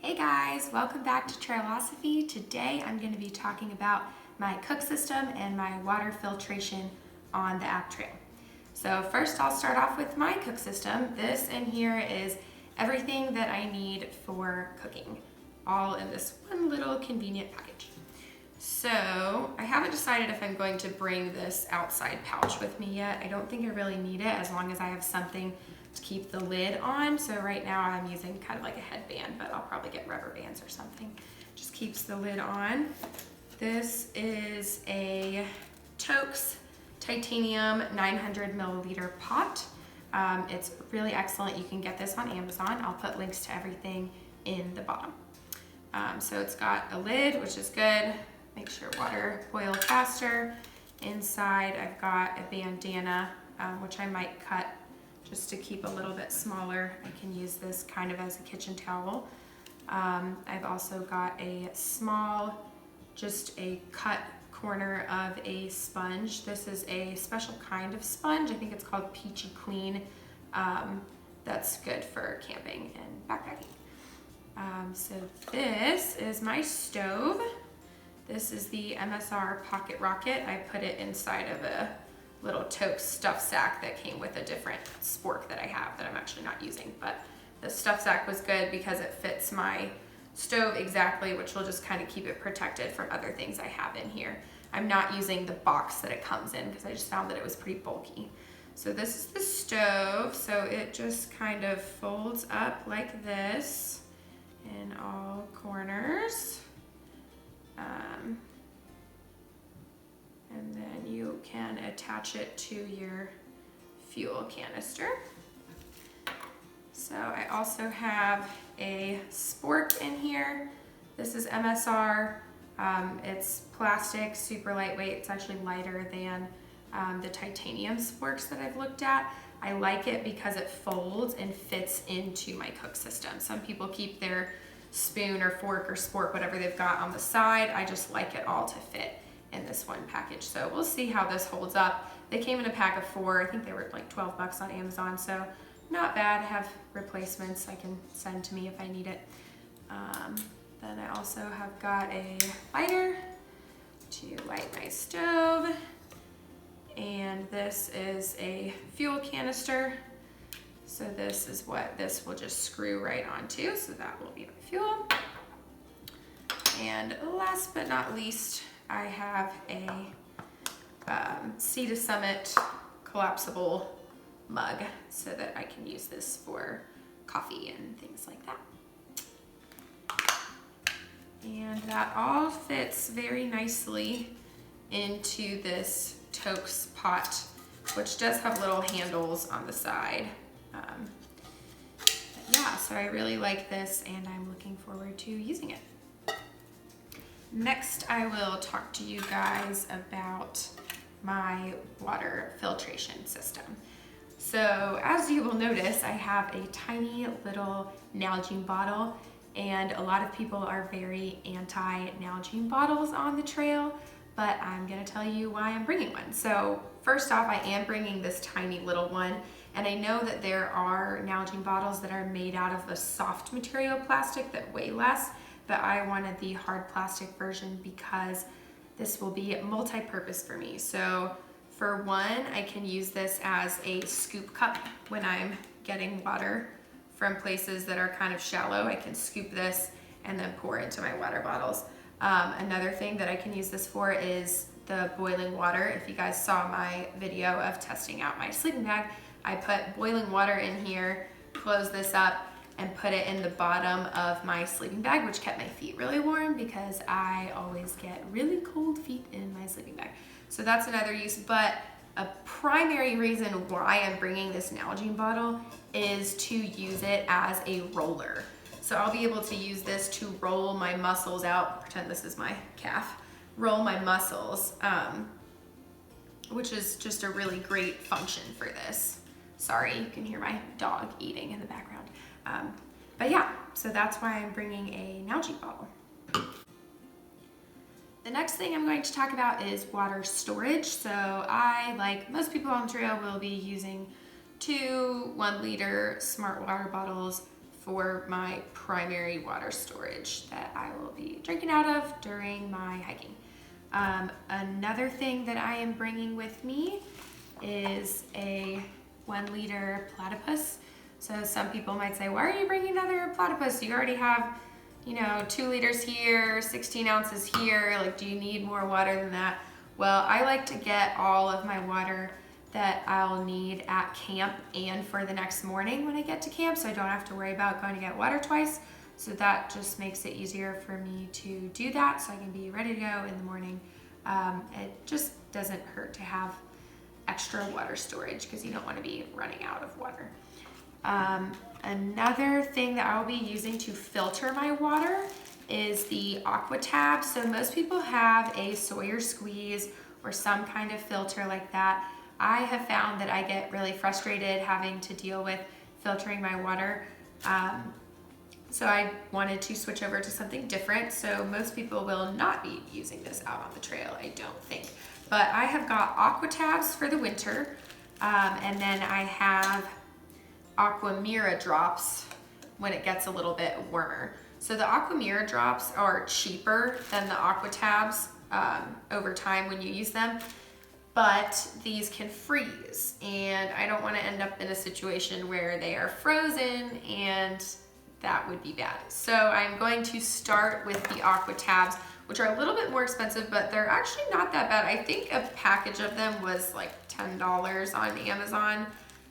Hey guys, welcome back to Trailosophy. Today I'm going to be talking about my cook system and my water filtration on the app Trail. So first I'll start off with my cook system. This in here is everything that I need for cooking, all in this one little convenient package. So I haven't decided if I'm going to bring this outside pouch with me yet. I don't think I really need it as long as I have something to keep the lid on. So right now I'm using kind of like a headband, but I'll probably get rubber bands or something. Just keeps the lid on. This is a Zpacks titanium 900 milliliter pot. It's really excellent. You can get this on Amazon. I'll put links to everything in the bottom. So it's got a lid, which is good. Make sure water boils faster. Inside I've got a bandana, which I might cut just to keep a little bit smaller. I can use this kind of as a kitchen towel. I've also got a small, just a cut corner of a sponge. This is a special kind of sponge. I think it's called Peachy Clean. That's good for camping and backpacking. So this is my stove. This is the MSR Pocket Rocket. I put it inside of a little Zpacks stuff sack that came with a different spork that I have that I'm actually not using. But the stuff sack was good because it fits my stove exactly, which will just kind of keep it protected from other things I have in here. I'm not using the box that it comes in because I just found that it was pretty bulky. So this is the stove. So it just kind of folds up like this in all corners. And then you can attach it to your fuel canister. So I also have a spork in here. This is MSR. It's plastic, super lightweight. It's actually lighter than the titanium sporks that I've looked at. I like it because it folds and fits into my cook system. Some people keep their spoon or fork or spork, whatever they've got, on the side. I just like it all to fit in this one package. So we'll see how this holds up. They came in a pack of 4. I think they were like 12 bucks on Amazon, so not bad. I have replacements I can send to me if I need it. Then I also have got a lighter to light my stove. And this is a fuel canister. So this is what this will just screw right onto. So that will be my fuel. And last but not least, I have a Sea to Summit collapsible mug so that I can use this for coffee and things like that. And that all fits very nicely into this Zpacks pot, which does have little handles on the side. Yeah, so I really like this and I'm looking forward to using it. Next, I will talk to you guys about my water filtration system. So as you will notice, I have a tiny little Nalgene bottle, and a lot of people are very anti-Nalgene bottles on the trail, but I'm gonna tell you why I'm bringing one. So first off, I am bringing this tiny little one, and I know that there are Nalgene bottles that are made out of a soft material plastic that weigh less, but I wanted the hard plastic version because this will be multi-purpose for me. So for one, I can use this as a scoop cup when I'm getting water from places that are kind of shallow. I can scoop this and then pour into my water bottles. Another thing that I can use this for is the boiling water. If you guys saw my video of testing out my sleeping bag, I put boiling water in here, close this up, and put it in the bottom of my sleeping bag, which kept my feet really warm because I always get really cold feet in my sleeping bag. So that's another use, but a primary reason why I'm bringing this Nalgene bottle is to use it as a roller. So I'll be able to use this to roll my muscles out, pretend this is my calf, roll my muscles, which is just a really great function for this. Sorry, you can hear my dog eating in the background. But yeah, so that's why I'm bringing a Nalgene bottle. The next thing I'm going to talk about is water storage. So I, like most people on the trail, will be using 2 1-liter smart water bottles for my primary water storage that I will be drinking out of during my hiking. Another thing that I am bringing with me is a 1 liter platypus. So some people might say, why are you bringing another platypus? You already have, 2 liters here, 16 ounces here. Like, do you need more water than that? Well, I like to get all of my water that I'll need at camp and for the next morning when I get to camp, so I don't have to worry about going to get water twice. So that just makes it easier for me to do that, so I can be ready to go in the morning. It just doesn't hurt to have extra water storage because you don't want to be running out of water. Another thing that I'll be using to filter my water is the Aqua Tab. So most people have a Sawyer squeeze or some kind of filter like that. I have found that I get really frustrated having to deal with filtering my water. So I wanted to switch over to something different. So most people will not be using this out on the trail, I don't think. But I have got Aqua Tabs for the winter. And then I have Aquamira Drops when it gets a little bit warmer. So the Aquamira Drops are cheaper than the Aqua Tabs over time when you use them. But these can freeze, and I don't want to end up in a situation where they are frozen, and that would be bad. So I'm going to start with the Aqua Tabs, which are a little bit more expensive, but they're actually not that bad. I think a package of them was like $10 on Amazon,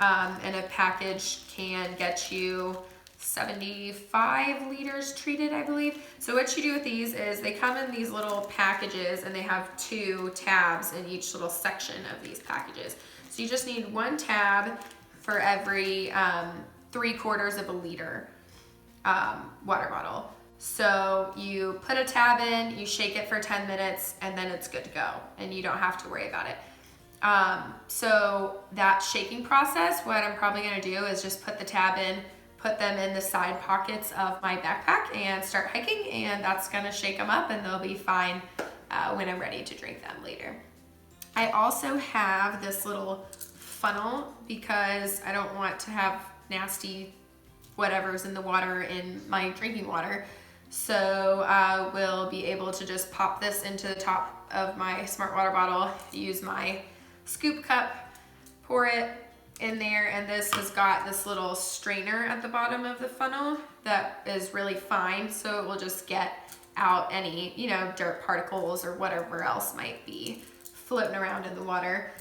and a package can get you 75 liters treated, I believe. So what you do with these is they come in these little packages, and they have 2 tabs in each little section of these packages. So you just need 1 tab for every 3/4 of a liter water bottle. So you put a tab in, you shake it for 10 minutes, and then it's good to go, and you don't have to worry about it. So that shaking process, what I'm probably gonna do is just put the tab in, put them in the side pockets of my backpack and start hiking, and that's gonna shake them up, and they'll be fine when I'm ready to drink them later. I also have this little funnel because I don't want to have nasty whatever's in the water in my drinking water. So I will be able to just pop this into the top of my Smart Water bottle, use my scoop cup, pour it in there, and this has got this little strainer at the bottom of the funnel that is really fine, so it will just get out any, dirt particles or whatever else might be floating around in the water.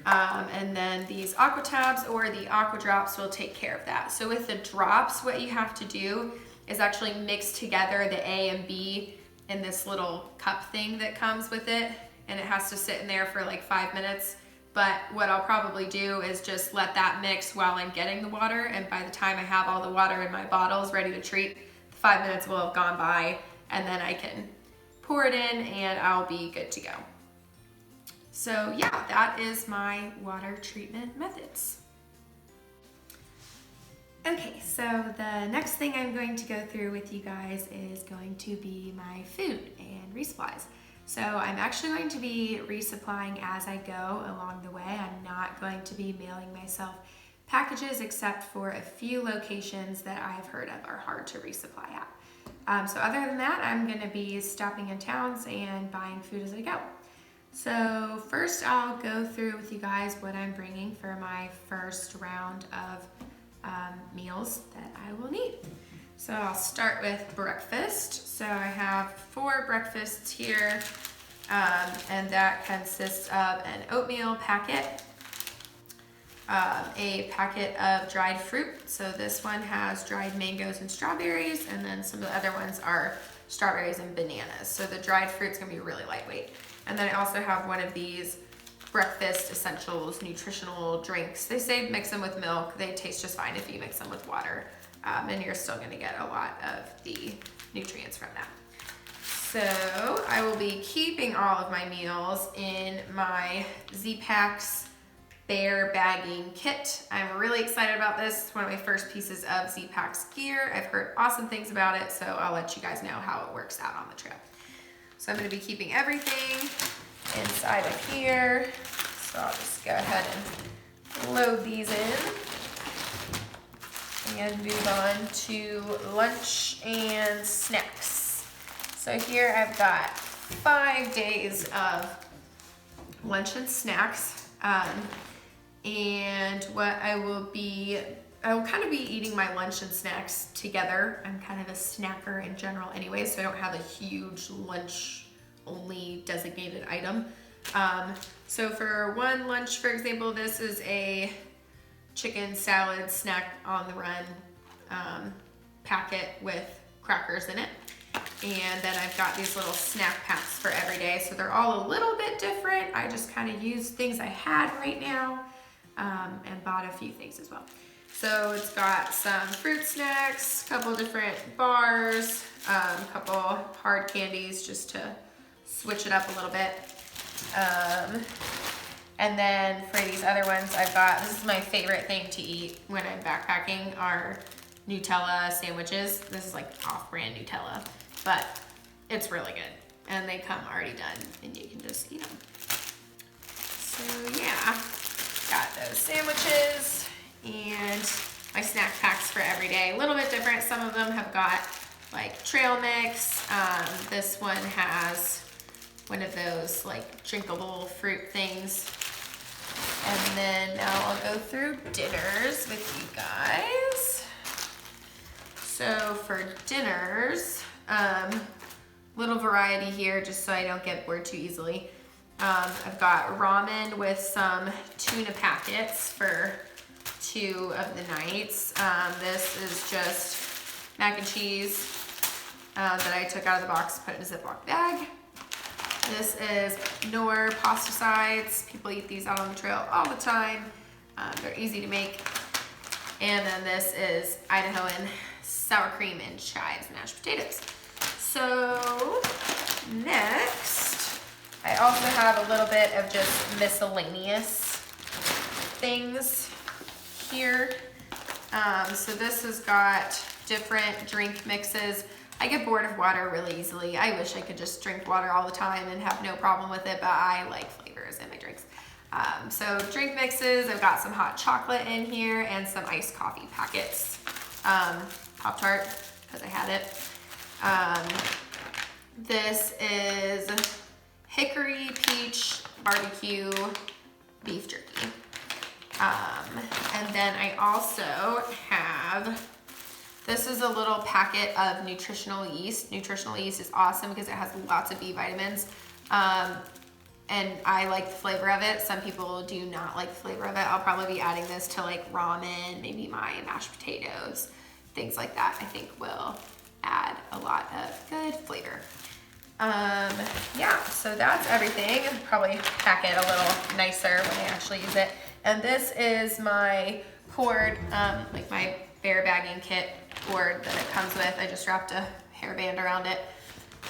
And then these Aqua Tabs or the Aqua Drops will take care of that. So with the drops, what you have to do is actually mix together the A and B in this little cup thing that comes with it, and it has to sit in there for like 5 minutes. But what I'll probably do is just let that mix while I'm getting the water, and by the time I have all the water in my bottles ready to treat, the 5 minutes will have gone by, and then I can pour it in and I'll be good to go. So yeah, that is my water treatment methods. Okay, so the next thing I'm going to go through with you guys is going to be my food and resupplies. So I'm actually going to be resupplying as I go along the way. I'm not going to be mailing myself packages except for a few locations that I've heard of are hard to resupply at. So other than that, I'm gonna be stopping in towns and buying food as I go. So first I'll go through with you guys what I'm bringing for my first round of meals that I will need. So I'll start with breakfast. So I have 4 breakfasts here, and that consists of an oatmeal packet, a packet of dried fruit. So this one has dried mangoes and strawberries, and then some of the other ones are strawberries and bananas. So the dried fruit's gonna be really lightweight. And then I also have one of these breakfast essentials nutritional drinks. They say mix them with milk. They taste just fine if you mix them with water. And you're still gonna get a lot of the nutrients from that. So I will be keeping all of my meals in my Zpacks Bear Bagging Kit. I'm really excited about this. It's one of my first pieces of Zpacks gear. I've heard awesome things about it, so I'll let you guys know how it works out on the trail. So I'm gonna be keeping everything inside of here. So I'll just go ahead and load these in. and move on to lunch and snacks. So here I've got 5 days of lunch and snacks. And what I will kind of be eating my lunch and snacks together. I'm kind of a snacker in general anyway, so I don't have a huge lunch only designated item. So for one lunch, for example, this is a chicken salad snack on the run packet with crackers in it. And then I've got these little snack packs for every day. So they're all a little bit different. I just kind of used things I had right now and bought a few things as well. So it's got some fruit snacks, a couple different bars, a couple hard candies just to switch it up a little bit. And then for these other ones I've got, this is my favorite thing to eat when I'm backpacking, are Nutella sandwiches. This is like off-brand Nutella, but it's really good. And they come already done and you can just eat them. So yeah, got those sandwiches and my snack packs for every day. A little bit different. Some of them have got like trail mix. This one has one of those like drinkable fruit things. And then now I'll go through dinners with you guys. So for dinners, little variety here just so I don't get bored too easily. I've got ramen with some tuna packets for 2 of the nights. This is just mac and cheese that I took out of the box, put in a Ziploc bag. This is Knorr pasta sides. People eat these out on the trail all the time. They're easy to make. And then this is Idahoan sour cream and chives mashed potatoes. So next, I also have a little bit of just miscellaneous things here. So this has got different drink mixes. I get bored of water really easily. I wish I could just drink water all the time and have no problem with it, but I like flavors in my drinks. So drink mixes, I've got some hot chocolate in here and some iced coffee packets. Pop-Tart, because I had it. This is hickory peach barbecue beef jerky. And then I also have, this is a little packet of nutritional yeast. Nutritional yeast is awesome because it has lots of B vitamins. And I like the flavor of it. Some people do not like the flavor of it. I'll probably be adding this to like ramen, maybe my mashed potatoes, things like that. I think will add a lot of good flavor. Yeah, so that's everything. Probably pack it a little nicer when I actually use it. And this is my cord, like my bear bagging kit cord that it comes with. I just wrapped a hairband around it.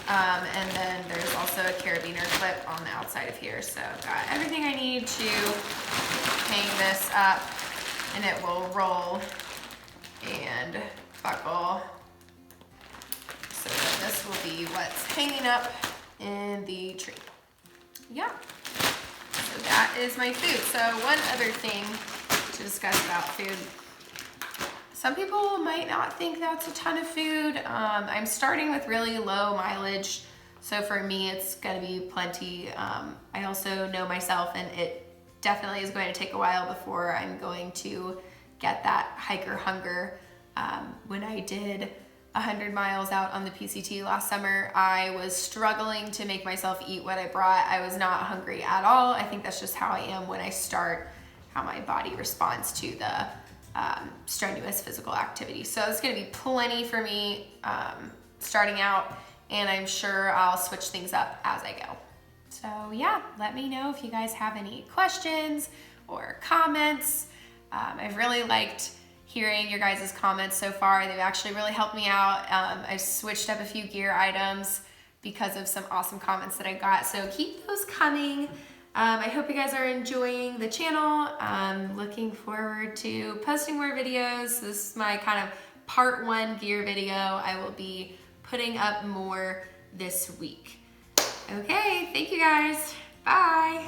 And then there's also a carabiner clip on the outside of here. So I've got everything I need to hang this up and it will roll and buckle. So that this will be what's hanging up in the tree. Yeah, so that is my food. So one other thing to discuss about food. Some people might not think that's a ton of food. I'm starting with really low mileage, so for me it's gonna be plenty. I also know myself and it definitely is going to take a while before I'm going to get that hiker hunger. When I did 100 miles out on the PCT last summer, I was struggling to make myself eat what I brought. I was not hungry at all. I think that's just how I am when I start, how my body responds to the strenuous physical activity. So it's gonna be plenty for me starting out, and I'm sure I'll switch things up as I go. So yeah, let me know if you guys have any questions or comments. I've really liked hearing your guys' comments so far. They've actually really helped me out. I switched up a few gear items because of some awesome comments that I got. So keep those coming. I hope you guys are enjoying the channel. I'm looking forward to posting more videos. This is my kind of part 1 gear video. I will be putting up more this week. Okay, thank you guys. Bye.